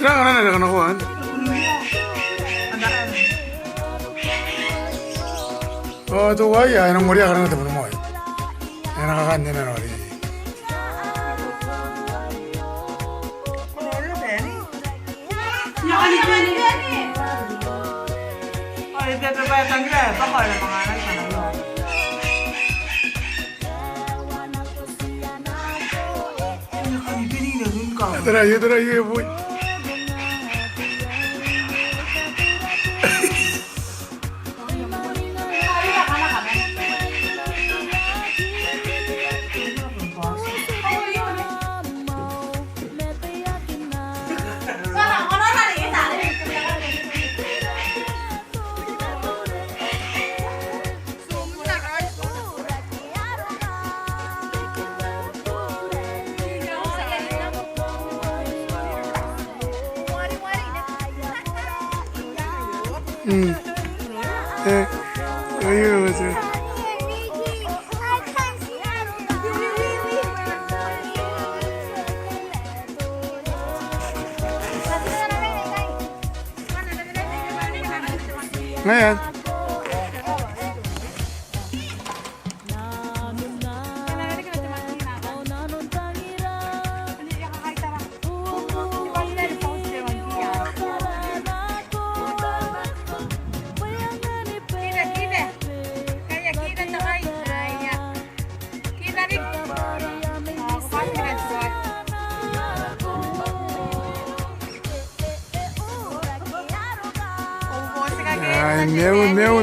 Terang kan ada kena kuan. Oh tu wah ya, yang muria karena tu belum mau. Yang nak kan jenar orang. Terakhir boy. Ayo macam. Ngayon.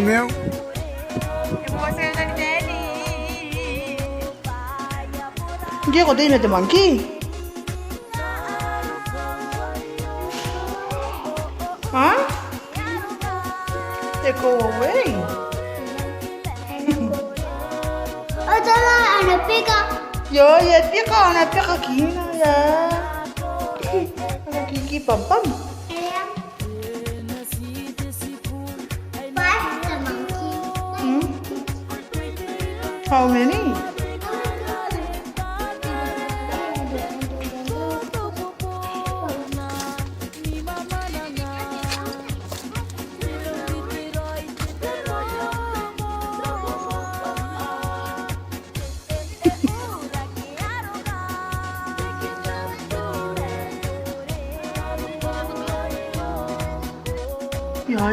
Meow. Dia kau tanya macam monkey. Hah? They go away. Oh, jangan ada pika. Yo, ya pika, anak pika kina ya. Anak kiki pam. How many?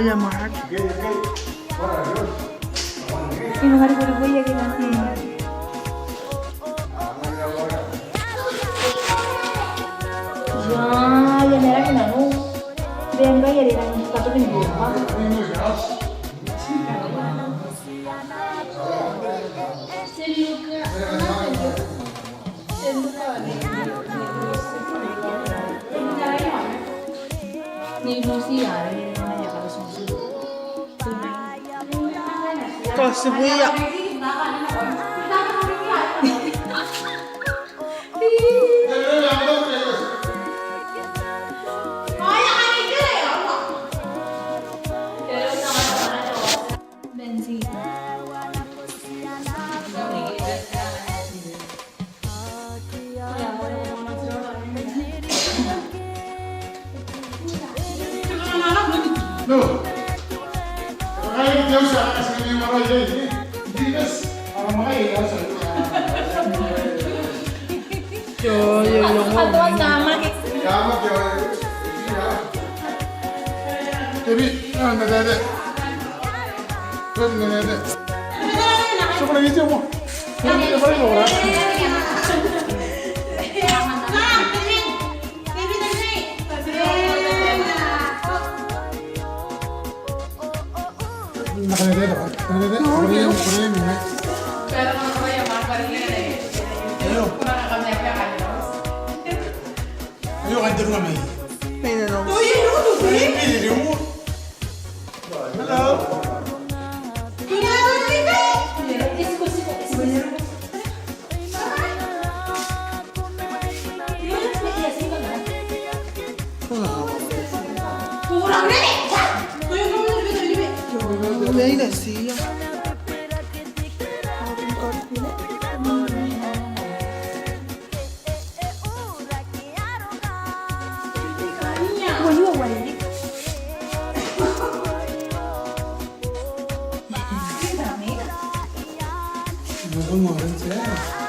Ya, Mark. Ini hari buru-buru ya kita. Ya merah kena nu. Bengga ya dia yang satu ni buah. Ni musi ya, ni mana ya kalau susu. Kalau sebuya. No. Kayak dia usah asli marah jadi. Dinas orang main ya usah. Yo, Sama. Kamu dia. Tapi, ada. Terus ada. Coba lagi coba. Ini apa ini orang? Ayo kan terus kami. no. Hello. Lấy là xí không? Ano ba mo rin siya?